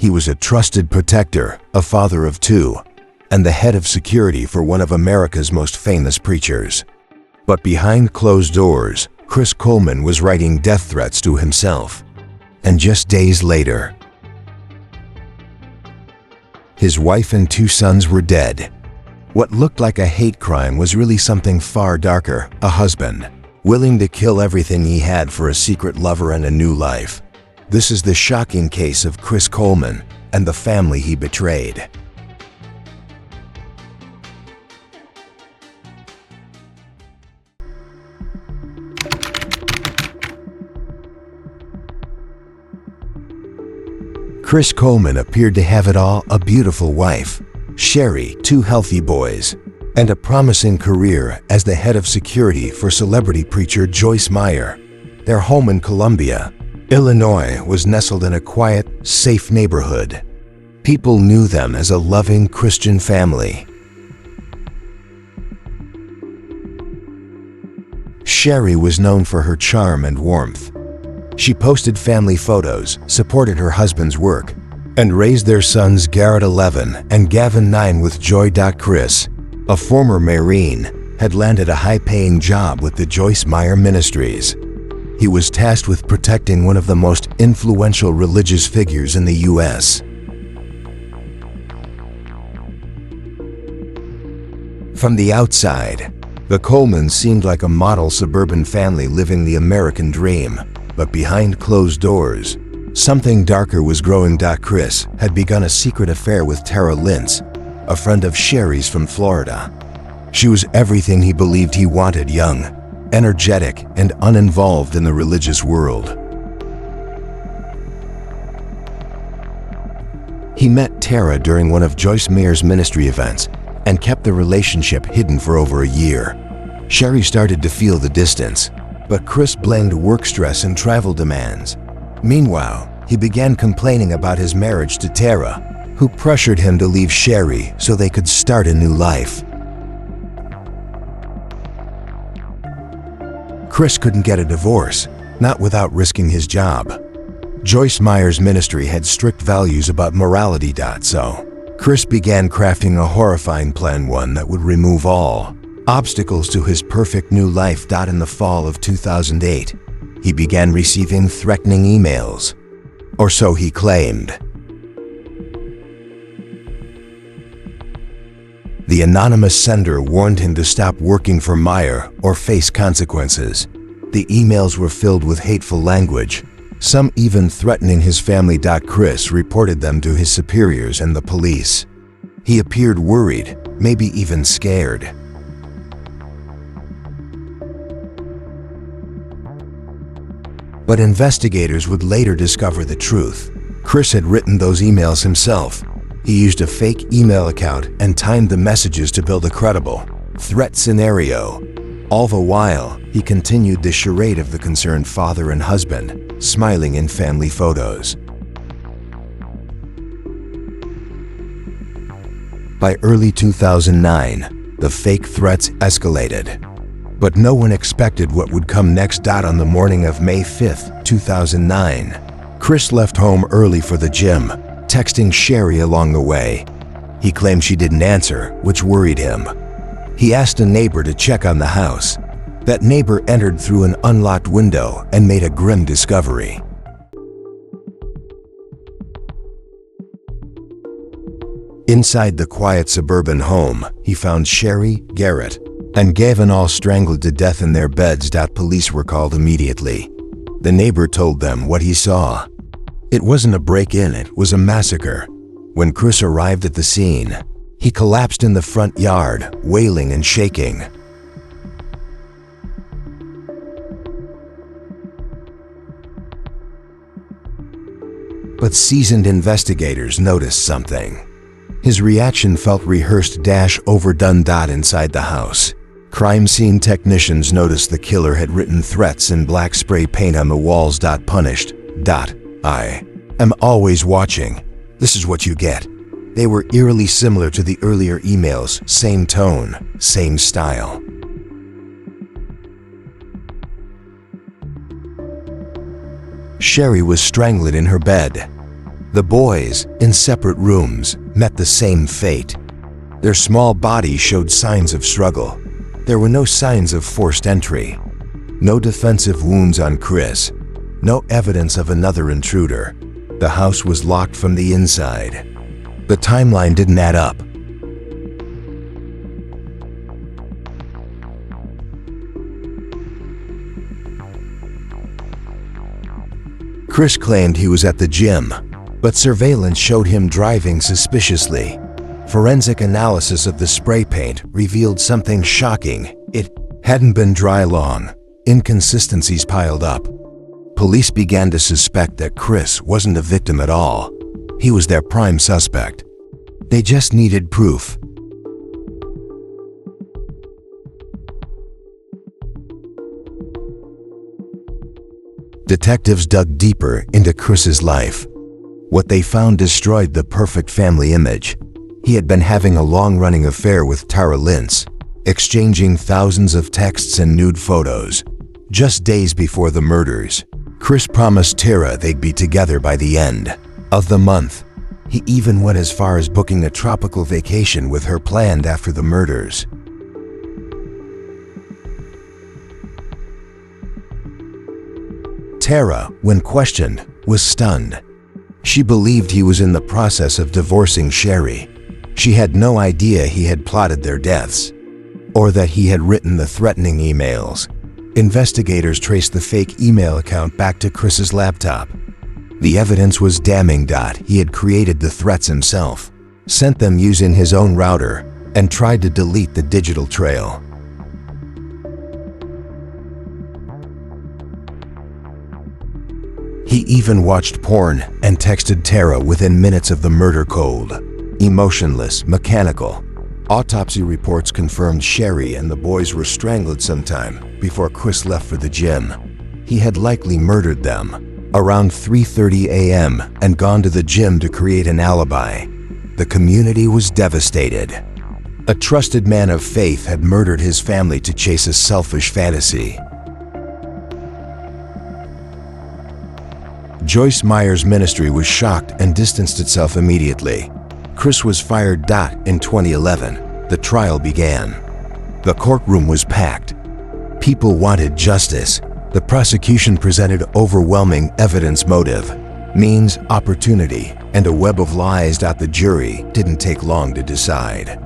He was a trusted protector, a father of two, and the head of security for one of America's most famous preachers. But behind closed doors, Chris Coleman was writing death threats to himself. And just days later, his wife and two sons were dead. What looked like a hate crime was really something far darker, a husband, willing to kill everything he had for a secret lover and a new life. This is the shocking case of Chris Coleman and the family he betrayed. Chris Coleman appeared to have it all: a beautiful wife, Sherry, two healthy boys, and a promising career as the head of security for celebrity preacher Joyce Meyer. Their home in Columbia, Illinois, was nestled in a quiet, safe neighborhood. People knew them as a loving Christian family. Sherry was known for her charm and warmth. She posted family photos, supported her husband's work, and raised their sons Garrett 11 and Gavin 9 with joy. Chris, a former Marine, had landed a high-paying job with the Joyce Meyer Ministries. He was tasked with protecting one of the most influential religious figures in the U.S. From the outside, the Colemans seemed like a model suburban family living the American dream. But behind closed doors, something darker was growing. Chris had begun a secret affair with Tara Lintz, a friend of Sherry's from Florida. She was everything he believed he wanted: young, energetic, and uninvolved in the religious world. He met Tara during one of Joyce Meyer's ministry events and kept the relationship hidden for over a year. Sherry started to feel the distance, but Chris blamed work stress and travel demands. Meanwhile, he began complaining about his marriage to Tara, who pressured him to leave Sherry so they could start a new life. Chris couldn't get a divorce, not without risking his job. Joyce Meyer's ministry had strict values about morality. So Chris began crafting a horrifying plan, one that would remove all obstacles to his perfect new life. In the fall of 2008, he began receiving threatening emails, or so he claimed. The anonymous sender warned him to stop working for Meyer or face consequences. The emails were filled with hateful language, some even threatening his family. Chris reported them to his superiors and the police. He appeared worried, maybe even scared. But investigators would later discover the truth. Chris had written those emails himself. He used a fake email account and timed the messages to build a credible threat scenario. All the while, he continued the charade of the concerned father and husband, smiling in family photos. By early 2009, the fake threats escalated. But no one expected what would come next. On the morning of May 5, 2009, Chris left home early for the gym, texting Sherry along the way. He claimed she didn't answer, which worried him. He asked a neighbor to check on the house. That neighbor entered through an unlocked window and made a grim discovery. Inside the quiet suburban home, he found Sherry, Garrett, and Gavin all strangled to death in their beds. Police were called immediately. The neighbor told them what he saw. It wasn't a break-in, it was a massacre. When Chris arrived at the scene, he collapsed in the front yard, wailing and shaking. But seasoned investigators noticed something. His reaction felt rehearsed, overdone. Inside the house, crime scene technicians noticed the killer had written threats in black spray paint on the walls. Punished. I am always watching. This is what you get. They were eerily similar to the earlier emails, same tone, same style. Sherry was strangled in her bed. The boys, in separate rooms, met the same fate. Their small bodies showed signs of struggle. There were no signs of forced entry. No defensive wounds on Chris. No evidence of another intruder. The house was locked from the inside. The timeline didn't add up. Chris claimed he was at the gym, but surveillance showed him driving suspiciously. Forensic analysis of the spray paint revealed something shocking. It hadn't been dry long. Inconsistencies piled up. Police began to suspect that Chris wasn't a victim at all. He was their prime suspect. They just needed proof. Detectives dug deeper into Chris's life. What they found destroyed the perfect family image. He had been having a long-running affair with Tara Lintz, exchanging thousands of texts and nude photos. Just days before the murders, Chris promised Tara they'd be together by the end of the month. He even went as far as booking a tropical vacation with her planned after the murders. Tara, when questioned, was stunned. She believed he was in the process of divorcing Sherry. She had no idea he had plotted their deaths, or that he had written the threatening emails. Investigators traced the fake email account back to Chris's laptop. The evidence was damning. He had created the threats himself, sent them using his own router, and tried to delete the digital trail. He even watched porn and texted Tara within minutes of the murder cold. Emotionless, mechanical. Autopsy reports confirmed Sherry and the boys were strangled sometime before Chris left for the gym. He had likely murdered them around 3:30 a.m. and gone to the gym to create an alibi. The community was devastated. A trusted man of faith had murdered his family to chase a selfish fantasy. Joyce Meyer's ministry was shocked and distanced itself immediately. Chris was fired. In 2011, the trial began. The courtroom was packed. People wanted justice. The prosecution presented overwhelming evidence, motive, means, opportunity, and a web of lies. The jury didn't take long to decide.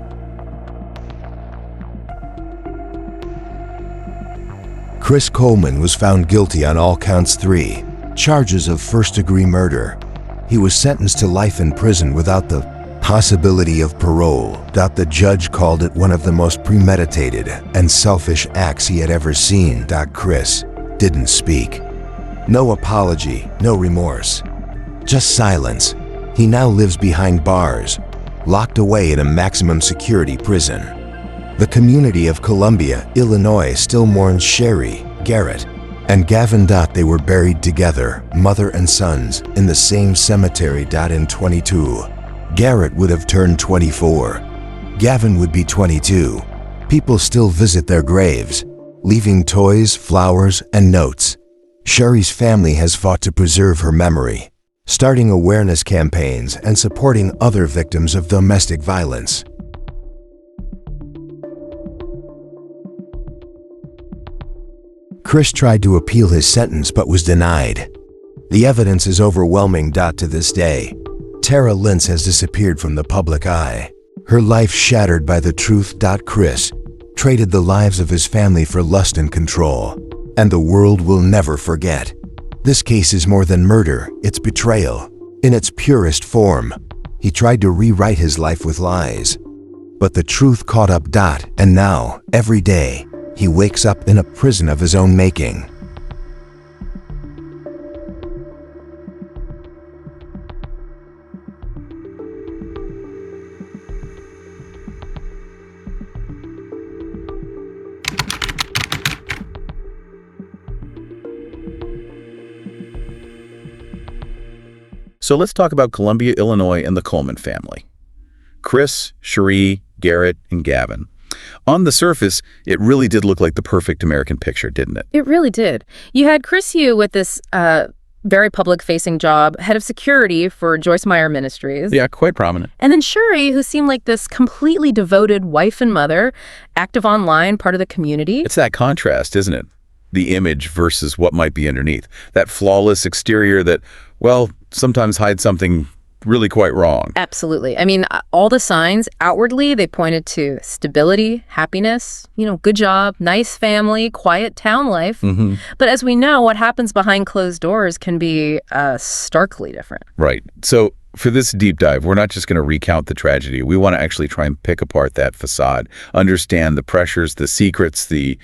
Chris Coleman was found guilty on all counts 3. Charges of first-degree murder. He was sentenced to life in prison without the possibility of parole. The judge called it one of the most premeditated and selfish acts he had ever seen. Chris didn't speak. No apology, no remorse. Just silence. He now lives behind bars, locked away in a maximum security prison. The community of Columbia, Illinois still mourns Sherry, Garrett, and Gavin. They were buried together, mother and sons, in the same cemetery. In 22, Garrett would have turned 24. Gavin would be 22. People still visit their graves, leaving toys, flowers, and notes. Sherry's family has fought to preserve her memory, starting awareness campaigns and supporting other victims of domestic violence. Chris tried to appeal his sentence but was denied. The evidence is overwhelming. To this day, Tara Lintz has disappeared from the public eye. Her life shattered by the truth. Chris traded the lives of his family for lust and control, and the world will never forget. This case is more than murder, it's betrayal. In its purest form, he tried to rewrite his life with lies. But the truth caught up. And now, every day, he wakes up in a prison of his own making. So let's talk about Columbia, Illinois and the Coleman family. Chris, Cherie, Garrett, and Gavin. On the surface, it really did look like the perfect American picture, didn't it? It really did. You had Chris Hugh with this very public-facing job, head of security for Joyce Meyer Ministries. Yeah, quite prominent. And then Shuri, who seemed like this completely devoted wife and mother, active online, part of the community. It's that contrast, isn't it? The image versus what might be underneath. That flawless exterior that, well, sometimes hides something really quite wrong. Absolutely. I mean, all the signs outwardly, they pointed to stability, happiness, good job, nice family, quiet town life. But as we know, what happens behind closed doors can be starkly different. Right. So for this deep dive, we're not just going to recount the tragedy. We want to actually try and pick apart that facade, understand the pressures, the secrets, the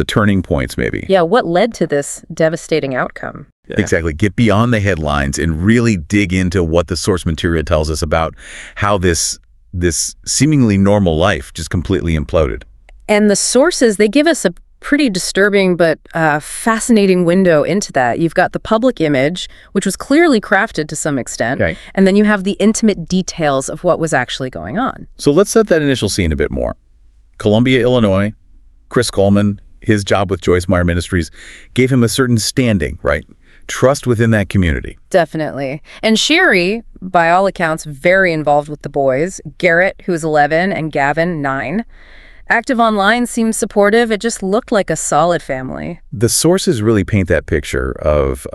turning points maybe. Yeah, what led to this devastating outcome? Yeah. Exactly. Get beyond the headlines and really dig into what the source material tells us about how this seemingly normal life just completely imploded. And the sources, they give us a pretty disturbing but fascinating window into that. You've got the public image, which was clearly crafted to some extent, right. And then you have the intimate details of what was actually going on. So let's set that initial scene a bit more. Columbia, Illinois, Chris Coleman, his job with Joyce Meyer Ministries gave him a certain standing, right? Trust within that community. Definitely. And Shuri, by all accounts, very involved with the boys. Garrett, who was 11, and Gavin, 9. Active online, seemed supportive. It just looked like a solid family. The sources really paint that picture of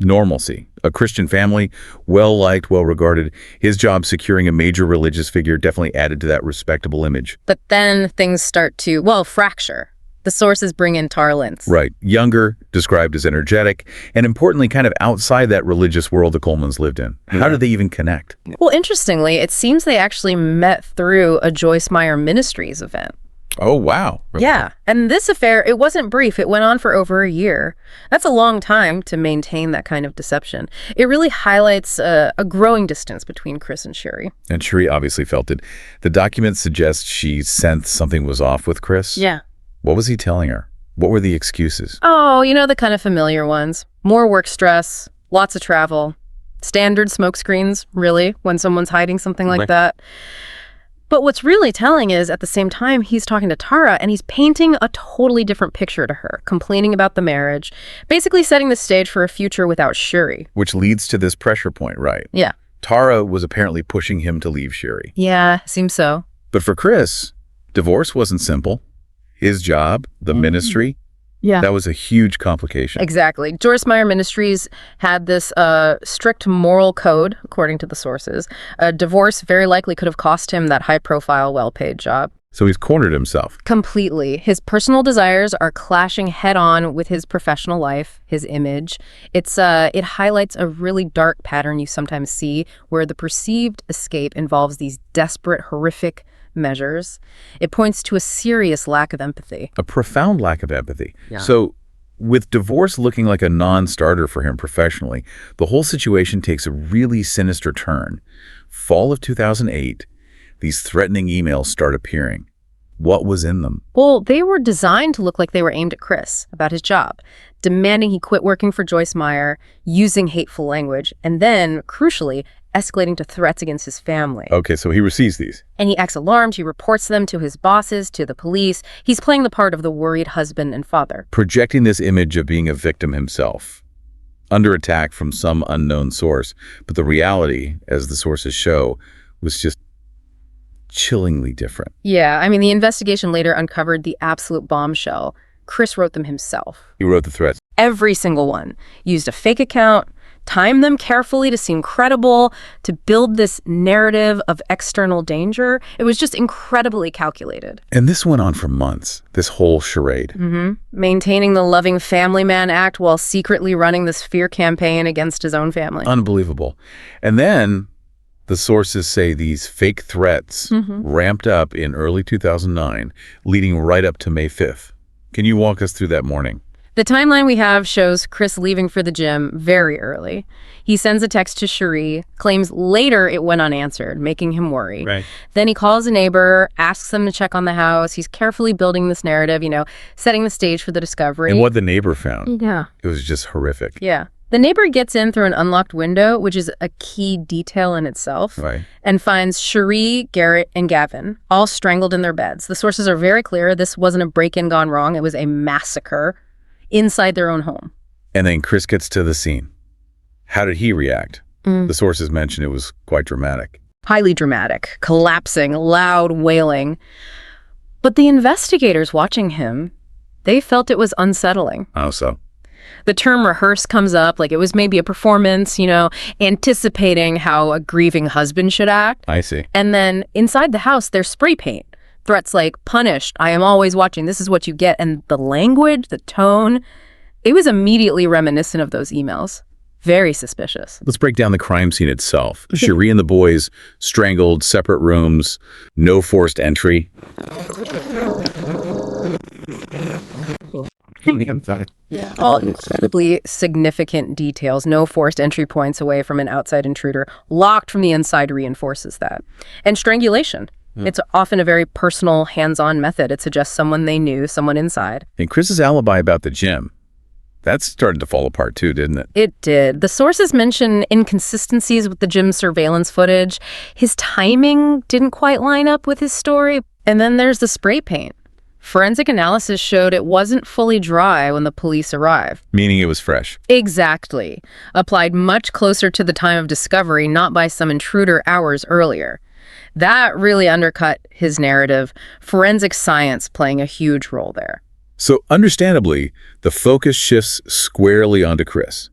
normalcy. A Christian family, well-liked, well-regarded. His job securing a major religious figure definitely added to that respectable image. But then things start to, fracture. The sources bring in Tara Lentz. Right. Younger, described as energetic, and importantly, kind of outside that religious world the Colemans lived in. How did they even connect? Well, interestingly, it seems they actually met through a Joyce Meyer Ministries event. Oh, wow. Yeah. And this affair, it wasn't brief. It went on for over a year. That's a long time to maintain that kind of deception. It really highlights a growing distance between Chris and Shuri. And Shuri obviously felt it. The document suggests she sensed something was off with Chris. Yeah. What was he telling her? What were the excuses? Oh, the kind of familiar ones. More work stress, lots of travel, standard smoke screens, really, when someone's hiding something like that. But what's really telling is, at the same time, he's talking to Tara, and he's painting a totally different picture to her, complaining about the marriage, basically setting the stage for a future without Shuri. Which leads to this pressure point, right? Yeah. Tara was apparently pushing him to leave Shuri. Yeah, seems so. But for Chris, divorce wasn't simple. His job, the ministry, that was a huge complication. Exactly. Joyce Meyer Ministries had this strict moral code, according to the sources. A divorce very likely could have cost him that high-profile, well-paid job. So he's cornered himself. Completely. His personal desires are clashing head-on with his professional life, his image. It highlights a really dark pattern you sometimes see, where the perceived escape involves these desperate, horrific measures. It points to a serious lack of empathy. A profound lack of empathy. Yeah. So with divorce looking like a non-starter for him professionally, the whole situation takes a really sinister turn. Fall of 2008, these threatening emails start appearing. What was in them? Well, they were designed to look like they were aimed at Chris about his job, demanding he quit working for Joyce Meyer, using hateful language, and then, crucially, escalating to threats against his family. Okay, so he receives these. And he acts alarmed. He reports them to his bosses, to the police. He's playing the part of the worried husband and father. Projecting this image of being a victim himself, under attack from some unknown source. But the reality, as the sources show, was just chillingly different. Yeah, I mean, the investigation later uncovered the absolute bombshell. Chris wrote them himself. He wrote the threats. Every single one. Used a fake account, timed them carefully to seem credible, to build this narrative of external danger. It was just incredibly calculated. And this went on for months, this whole charade. Maintaining the loving family man act while secretly running this fear campaign against his own family. Unbelievable. And then the sources say these fake threats ramped up in early 2009, leading right up to May 5th. Can you walk us through that morning? The timeline we have shows Chris leaving for the gym very early. He sends a text to Shuri, claims later it went unanswered, making him worry. Right. Then he calls a neighbor, asks them to check on the house. He's carefully building this narrative, setting the stage for the discovery. And what the neighbor found, Yeah. it was just horrific. Yeah. The neighbor gets in through an unlocked window, which is a key detail in itself, Right. and finds Shuri, Garrett, and Gavin all strangled in their beds. The sources are very clear. This wasn't a break-in gone wrong. It was a massacre inside their own home. And then Chris gets to the scene. How did he react? The sources mentioned it was quite dramatic. Highly dramatic, collapsing, loud wailing. But the investigators watching him, they felt it was unsettling. Oh, so? The term rehearse comes up, like it was maybe a performance, anticipating how a grieving husband should act. I see. And then inside the house, there's spray paint. Threats like, punished, I am always watching, this is what you get. And the language, the tone, it was immediately reminiscent of those emails. Very suspicious. Let's break down the crime scene itself. Cherie and the boys strangled, separate rooms, no forced entry. All incredibly significant details. No forced entry points away from an outside intruder. Locked from the inside reinforces that. And strangulation. It's often a very personal, hands-on method. It suggests someone they knew, someone inside. And Chris's alibi about the gym, that started to fall apart too, didn't it? It did. The sources mention inconsistencies with the gym surveillance footage. His timing didn't quite line up with his story. And then there's the spray paint. Forensic analysis showed it wasn't fully dry when the police arrived. Meaning it was fresh. Exactly. Applied much closer to the time of discovery, not by some intruder hours earlier. That really undercut his narrative, forensic science playing a huge role there. So understandably, the focus shifts squarely onto Chris.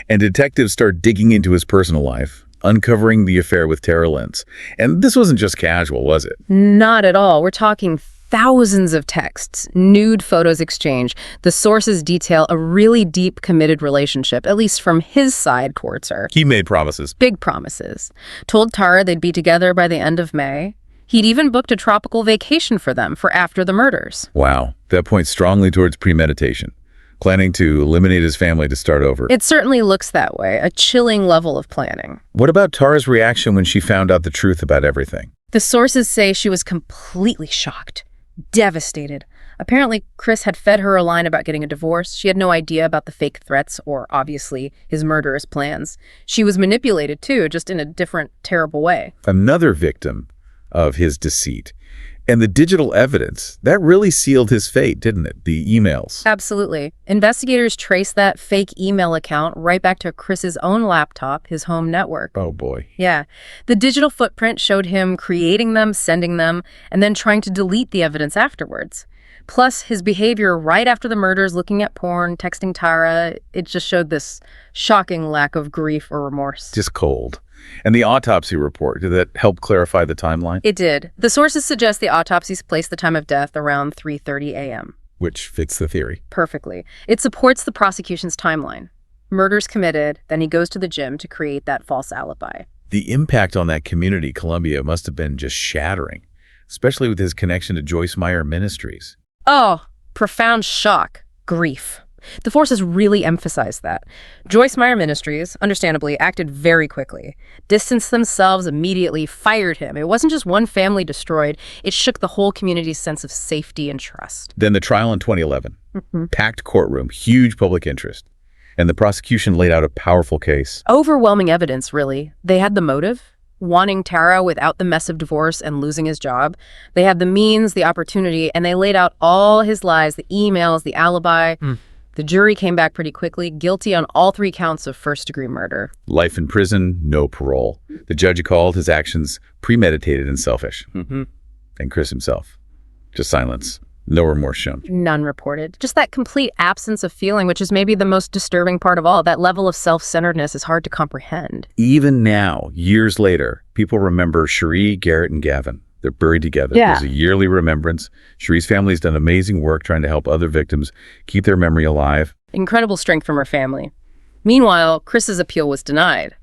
And detectives start digging into his personal life, uncovering the affair with Tara Lentz. And this wasn't just casual, was it? Not at all. We're talking thousands of texts, nude photos exchanged. The sources detail a really deep, committed relationship, at least from his side towards her. He made promises. Big promises. Told Tara they'd be together by the end of May. He'd even booked a tropical vacation for them for after the murders. Wow. That points strongly towards premeditation, planning to eliminate his family to start over. It certainly looks that way, a chilling level of planning. What about Tara's reaction when she found out the truth about everything? The sources say she was completely shocked, devastated. Apparently, Chris had fed her a line about getting a divorce. She had no idea about the fake threats or, obviously, his murderous plans. She was manipulated, too, just in a different, terrible way. Another victim of his deceit. And the digital evidence, that really sealed his fate, didn't it? The emails. Absolutely. Investigators traced that fake email account right back to Chris's own laptop, his home network. Oh, boy. Yeah. The digital footprint showed him creating them, sending them, and then trying to delete the evidence afterwards. Plus, his behavior right after the murders, looking at porn, texting Tara, it just showed this shocking lack of grief or remorse. Just cold. And the autopsy report, did that help clarify the timeline? It did. The sources suggest the autopsies placed the time of death around 3:30 a.m. Which fits the theory. Perfectly. It supports the prosecution's timeline. Murders committed, then he goes to the gym to create that false alibi. The impact on that community, Columbia, must have been just shattering, especially with his connection to Joyce Meyer Ministries. Oh, profound shock, grief. The forces really emphasized that. Joyce Meyer Ministries, understandably, acted very quickly, distanced themselves immediately, fired him. It wasn't just one family destroyed, it shook the whole community's sense of safety and trust. Then the trial in 2011. Packed courtroom, huge public interest. And the prosecution laid out a powerful case. Overwhelming evidence, really. They had the motive, wanting Tara without the mess of divorce and losing his job. They had the means, the opportunity, and they laid out all his lies, the emails, the alibi. The jury came back pretty quickly, guilty on all 3 counts of first-degree murder. Life in prison, no parole. The judge called his actions premeditated and selfish. And Chris himself, just silence. No remorse shown. None reported. Just that complete absence of feeling, which is maybe the most disturbing part of all. That level of self-centeredness is hard to comprehend. Even now, years later, people remember Cherie, Garrett, and Gavin. They're buried together. Yeah. There's a yearly remembrance. Cherie's family's done amazing work trying to help other victims keep their memory alive. Incredible strength from her family. Meanwhile, Chris's appeal was denied.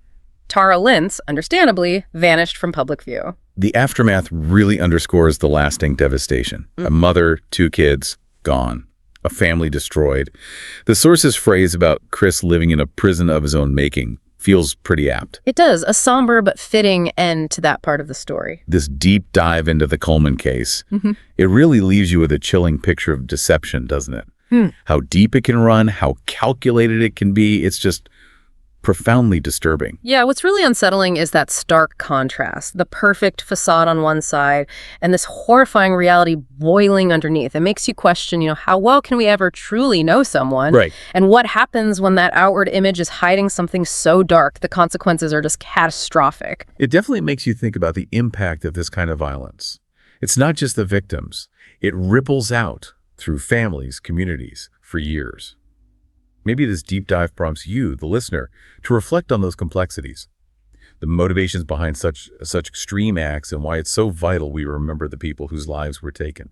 Tara Lentz, understandably, vanished from public view. The aftermath really underscores the lasting devastation. A mother, 2 kids, gone. A family destroyed. The source's phrase about Chris living in a prison of his own making feels pretty apt. It does, a somber but fitting end to that part of the story. This deep dive into the Coleman case, it really leaves you with a chilling picture of deception, doesn't it? How deep it can run, how calculated it can be. It's just profoundly disturbing. Yeah, what's really unsettling is that stark contrast, the perfect facade on one side and this horrifying reality boiling underneath. It makes you question, how well can we ever truly know someone? Right. And what happens when that outward image is hiding something so dark, the consequences are just catastrophic. It definitely makes you think about the impact of this kind of violence. It's not just the victims. It ripples out through families, communities, for years. Maybe this deep dive prompts you, the listener, to reflect on those complexities, the motivations behind such extreme acts, and why it's so vital we remember the people whose lives were taken.